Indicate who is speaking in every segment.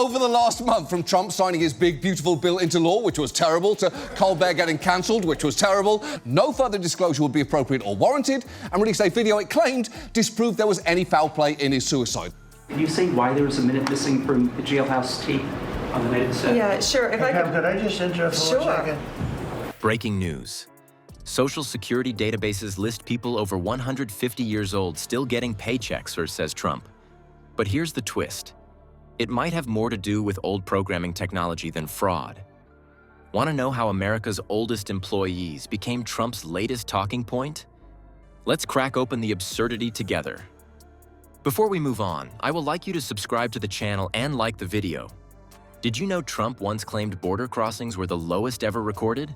Speaker 1: over the last month, from Trump signing his big, beautiful bill into law, which was terrible, to Colbert getting cancelled, which was terrible, no further disclosure would be appropriate or warranted, and released a video it claimed disproved there was any foul play in his suicide.
Speaker 2: Can you say why there was a minute missing from the jailhouse tape on the night of the set?
Speaker 3: Yeah, sure. If
Speaker 4: Could I just interrupt for 1 second?
Speaker 5: Breaking news. Social Security databases list people over 150 years old still getting paychecks, says Trump. But here's the twist. It might have more to do with old programming technology than fraud. Want to know how America's oldest employees became Trump's latest talking point? Let's crack open the absurdity together. Before we move on, I would like you to subscribe to the channel and like the video. Did you know Trump once claimed border crossings were the lowest ever recorded?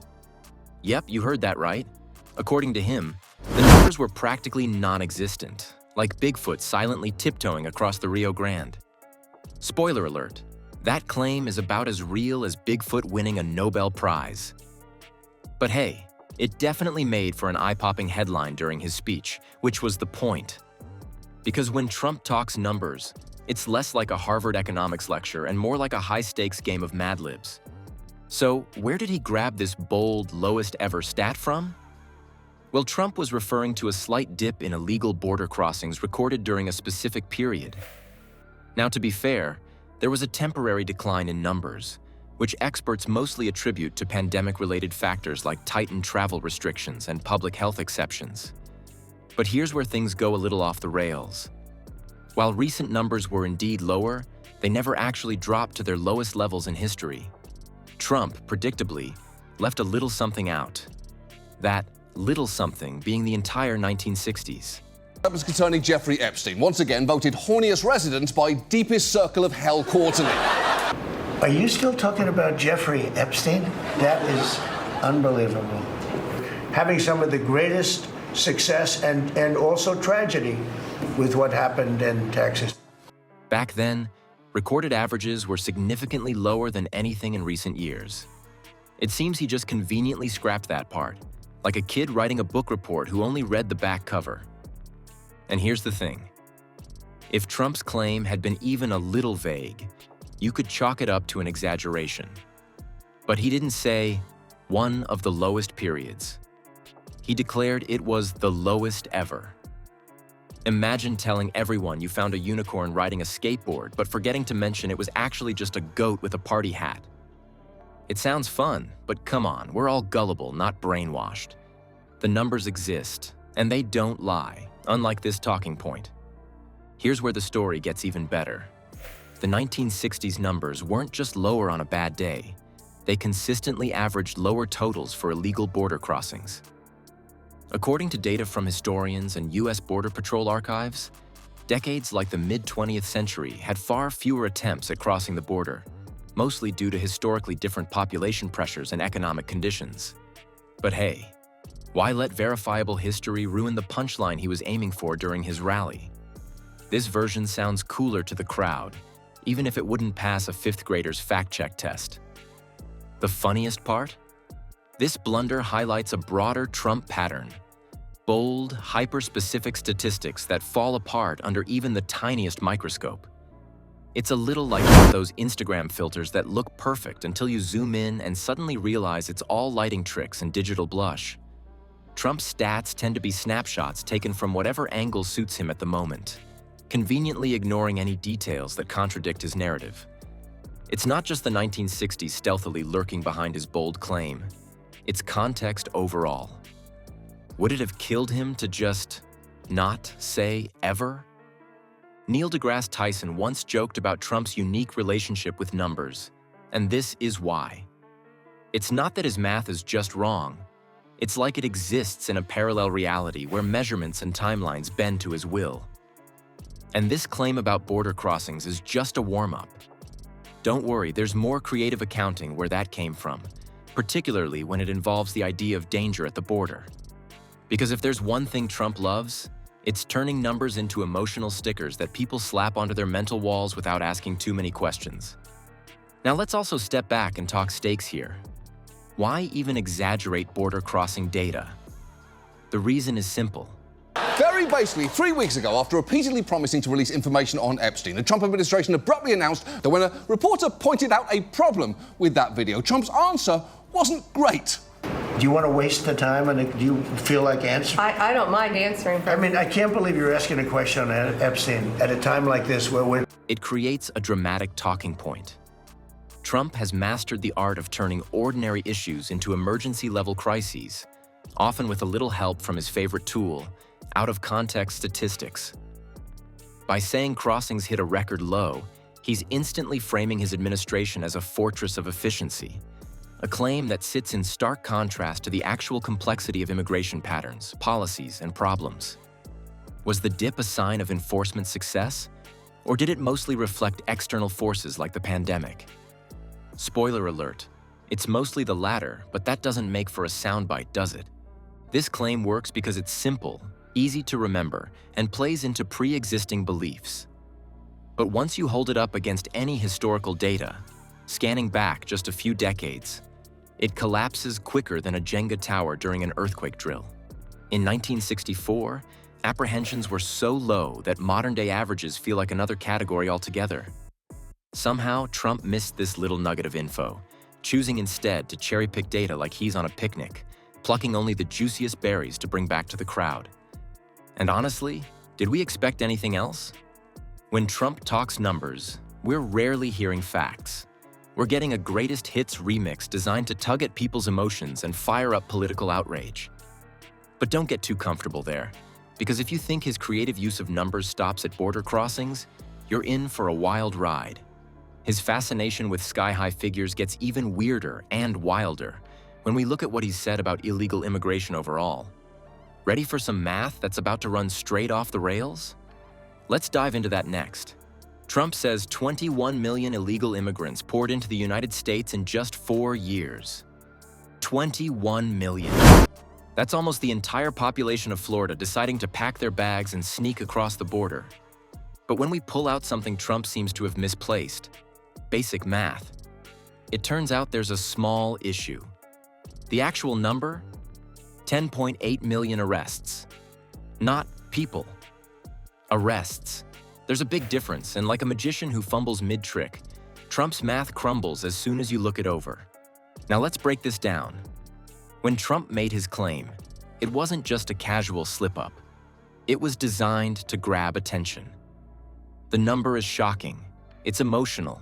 Speaker 5: Yep, you heard that right. According to him, the numbers were practically non-existent, like Bigfoot silently tiptoeing across the Rio Grande. Spoiler alert, that claim is about as real as Bigfoot winning a Nobel Prize. But hey, it definitely made for an eye-popping headline during his speech, which was the point. Because when Trump talks numbers, it's less like a Harvard economics lecture and more like a high-stakes game of Mad Libs. So, where did he grab this bold, lowest ever stat from? Well, Trump was referring to a slight dip in illegal border crossings recorded during a specific period. Now, to be fair, there was a temporary decline in numbers, which experts mostly attribute to pandemic-related factors like tightened travel restrictions and public health exceptions. But here's where things go a little off the rails. While recent numbers were indeed lower, they never actually dropped to their lowest levels in history. Trump, predictably, left a little something out. That little something being the entire 1960s.
Speaker 1: That was concerning Jeffrey Epstein, once again voted horniest resident by Deepest Circle of Hell Quarterly.
Speaker 4: Are you still talking about Jeffrey Epstein? That is unbelievable. Having some of the greatest success and also tragedy with what happened in Texas.
Speaker 5: Back then, recorded averages were significantly lower than anything in recent years. It seems he just conveniently scrapped that part, like a kid writing a book report who only read the back cover. And here's the thing. If Trump's claim had been even a little vague, you could chalk it up to an exaggeration. But he didn't say, one of the lowest periods. He declared it was the lowest ever. Imagine telling everyone you found a unicorn riding a skateboard, but forgetting to mention it was actually just a goat with a party hat. It sounds fun, but come on, we're all gullible, not brainwashed. The numbers exist, and they don't lie, unlike this talking point. Here's where the story gets even better. The 1960s numbers weren't just lower on a bad day. They consistently averaged lower totals for illegal border crossings. According to data from historians and U.S. Border Patrol archives, decades like the mid-20th century had far fewer attempts at crossing the border, mostly due to historically different population pressures and economic conditions. But hey, why let verifiable history ruin the punchline he was aiming for during his rally? This version sounds cooler to the crowd, even if it wouldn't pass a fifth grader's fact-check test. The funniest part? This blunder highlights a broader Trump pattern. Bold, hyper-specific statistics that fall apart under even the tiniest microscope. It's a little like those Instagram filters that look perfect until you zoom in and suddenly realize it's all lighting tricks and digital blush. Trump's stats tend to be snapshots taken from whatever angle suits him at the moment, conveniently ignoring any details that contradict his narrative. It's not just the 1960s stealthily lurking behind his bold claim. It's context overall. Would it have killed him to just not say ever? Neil deGrasse Tyson once joked about Trump's unique relationship with numbers, and this is why. It's not that his math is just wrong. It's like it exists in a parallel reality where measurements and timelines bend to his will. And this claim about border crossings is just a warm-up. Don't worry, there's more creative accounting where that came from, particularly when it involves the idea of danger at the border. Because if there's one thing Trump loves, it's turning numbers into emotional stickers that people slap onto their mental walls without asking too many questions. Now let's also step back and talk stakes here. Why even exaggerate border crossing data? The reason is simple.
Speaker 1: Very basically, 3 weeks ago, after repeatedly promising to release information on Epstein, the Trump administration abruptly announced that when a reporter pointed out a problem with that video, Trump's answer wasn't great.
Speaker 4: Do you want to waste the time, and do you feel like answering?
Speaker 3: I don't mind answering.
Speaker 4: I mean, I can't believe you're asking a question on Epstein at a time like this where we're...
Speaker 5: It creates a dramatic talking point. Trump has mastered the art of turning ordinary issues into emergency-level crises, often with a little help from his favorite tool, out-of-context statistics. By saying crossings hit a record low, he's instantly framing his administration as a fortress of efficiency, a claim that sits in stark contrast to the actual complexity of immigration patterns, policies, and problems. Was the dip a sign of enforcement success, or did it mostly reflect external forces like the pandemic? Spoiler alert, it's mostly the latter, but that doesn't make for a soundbite, does it? This claim works because it's simple, easy to remember, and plays into pre-existing beliefs. But once you hold it up against any historical data, scanning back just a few decades, it collapses quicker than a Jenga tower during an earthquake drill. In 1964, apprehensions were so low that modern-day averages feel like another category altogether. Somehow, Trump missed this little nugget of info, choosing instead to cherry-pick data like he's on a picnic, plucking only the juiciest berries to bring back to the crowd. And honestly, did we expect anything else? When Trump talks numbers, we're rarely hearing facts. We're getting a greatest hits remix designed to tug at people's emotions and fire up political outrage. But don't get too comfortable there, because if you think his creative use of numbers stops at border crossings, you're in for a wild ride. His fascination with sky-high figures gets even weirder and wilder when we look at what he's said about illegal immigration overall. Ready for some math that's about to run straight off the rails? Let's dive into that next. Trump says 21 million illegal immigrants poured into the United States in just 4 years. 21 million. That's almost the entire population of Florida deciding to pack their bags and sneak across the border. But when we pull out something Trump seems to have misplaced, basic math, it turns out there's a small issue. The actual number? 10.8 million arrests. Not people. Arrests. There's a big difference, and like a magician who fumbles mid-trick, Trump's math crumbles as soon as you look it over. Now let's break this down. When Trump made his claim, it wasn't just a casual slip-up. It was designed to grab attention. The number is shocking, it's emotional,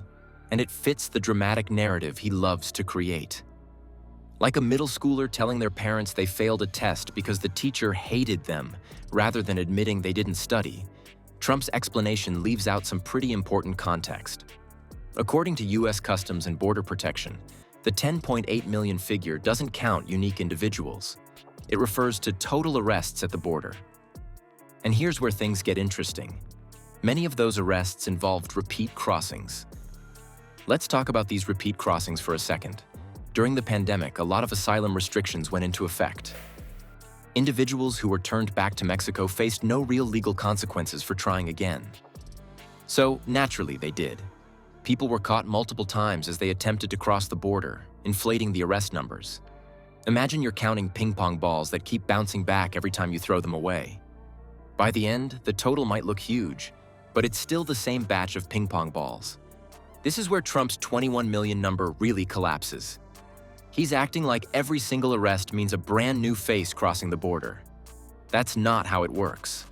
Speaker 5: and it fits the dramatic narrative he loves to create. Like a middle schooler telling their parents they failed a test because the teacher hated them rather than admitting they didn't study, Trump's explanation leaves out some pretty important context. According to U.S. Customs and Border Protection, the 10.8 million figure doesn't count unique individuals. It refers to total arrests at the border. And here's where things get interesting. Many of those arrests involved repeat crossings. Let's talk about these repeat crossings for a second. During the pandemic, a lot of asylum restrictions went into effect. Individuals who were turned back to Mexico faced no real legal consequences for trying again. So, naturally, they did. People were caught multiple times as they attempted to cross the border, inflating the arrest numbers. Imagine you're counting ping pong balls that keep bouncing back every time you throw them away. By the end, the total might look huge, but it's still the same batch of ping pong balls. This is where Trump's 21 million number really collapses. He's acting like every single arrest means a brand new face crossing the border. That's not how it works.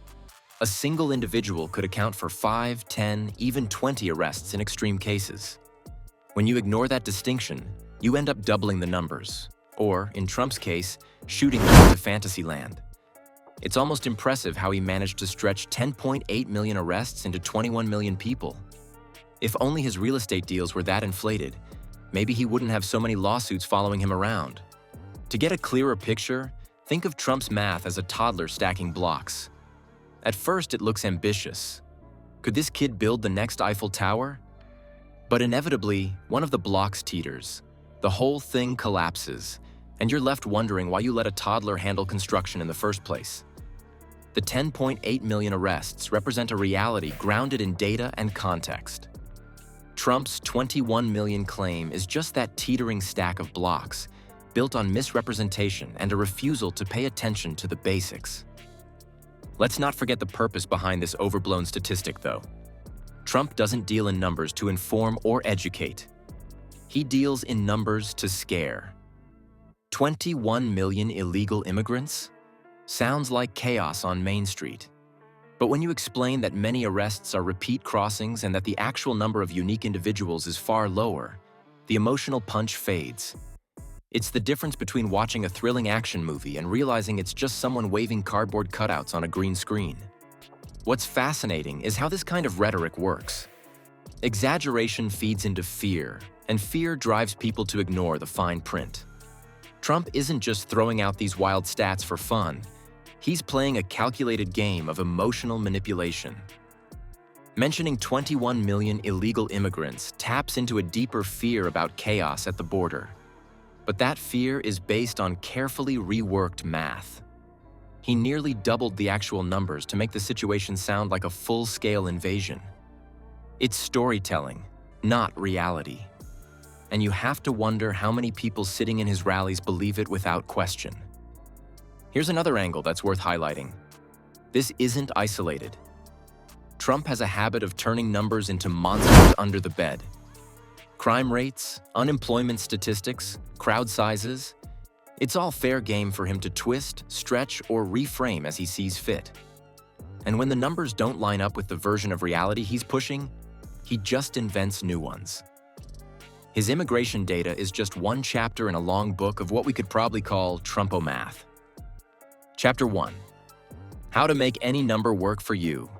Speaker 5: A single individual could account for 5, 10, even 20 arrests in extreme cases. When you ignore that distinction, you end up doubling the numbers, or, in Trump's case, shooting them into fantasy land. It's almost impressive how he managed to stretch 10.8 million arrests into 21 million people. If only his real estate deals were that inflated, maybe he wouldn't have so many lawsuits following him around. To get a clearer picture, think of Trump's math as a toddler stacking blocks. At first, it looks ambitious. Could this kid build the next Eiffel Tower? But inevitably, one of the blocks teeters. The whole thing collapses, and you're left wondering why you let a toddler handle construction in the first place. The 10.8 million arrests represent a reality grounded in data and context. Trump's 21 million claim is just that teetering stack of blocks, built on misrepresentation and a refusal to pay attention to the basics. Let's not forget the purpose behind this overblown statistic, though. Trump doesn't deal in numbers to inform or educate. He deals in numbers to scare. 21 million illegal immigrants? Sounds like chaos on Main Street. But when you explain that many arrests are repeat crossings and that the actual number of unique individuals is far lower, the emotional punch fades. It's the difference between watching a thrilling action movie and realizing it's just someone waving cardboard cutouts on a green screen. What's fascinating is how this kind of rhetoric works. Exaggeration feeds into fear, and fear drives people to ignore the fine print. Trump isn't just throwing out these wild stats for fun. He's playing a calculated game of emotional manipulation. Mentioning 21 million illegal immigrants taps into a deeper fear about chaos at the border. But that fear is based on carefully reworked math. He nearly doubled the actual numbers to make the situation sound like a full-scale invasion. It's storytelling, not reality. And you have to wonder how many people sitting in his rallies believe it without question. Here's another angle that's worth highlighting. This isn't isolated. Trump has a habit of turning numbers into monsters under the bed. Crime rates, unemployment statistics, crowd sizes, it's all fair game for him to twist, stretch, or reframe as he sees fit. And when the numbers don't line up with the version of reality he's pushing, he just invents new ones. His immigration data is just one chapter in a long book of what we could probably call Trumpomath. Chapter 1. How to make any number work for you.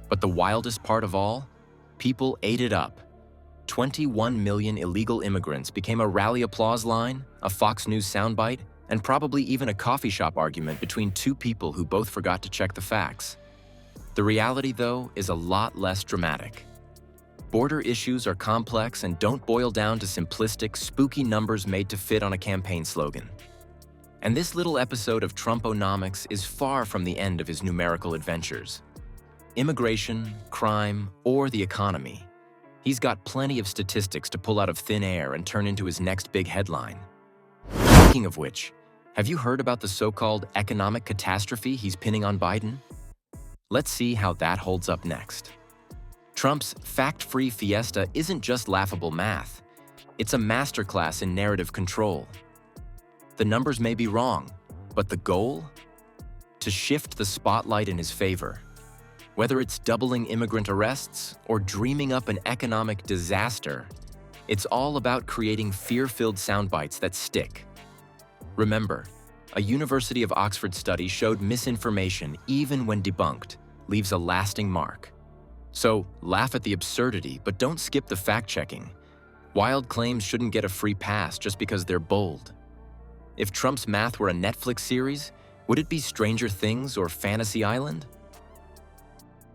Speaker 5: But the wildest part of all? People ate it up. 21 million illegal immigrants became a rally applause line, a Fox News soundbite, and probably even a coffee shop argument between two people who both forgot to check the facts. The reality, though, is a lot less dramatic. Border issues are complex and don't boil down to simplistic, spooky numbers made to fit on a campaign slogan. And this little episode of Trumponomics is far from the end of his numerical adventures. Immigration, crime, or the economy. He's got plenty of statistics to pull out of thin air and turn into his next big headline. Speaking of which, have you heard about the so-called economic catastrophe he's pinning on Biden? Let's see how that holds up next. Trump's fact-free fiesta isn't just laughable math. It's a masterclass in narrative control. The numbers may be wrong, but the goal? To shift the spotlight in his favor. Whether it's doubling immigrant arrests or dreaming up an economic disaster, it's all about creating fear-filled soundbites that stick. Remember, a University of Oxford study showed misinformation, even when debunked, leaves a lasting mark. So, laugh at the absurdity, but don't skip the fact-checking. Wild claims shouldn't get a free pass just because they're bold. If Trump's math were a Netflix series, would it be Stranger Things or Fantasy Island?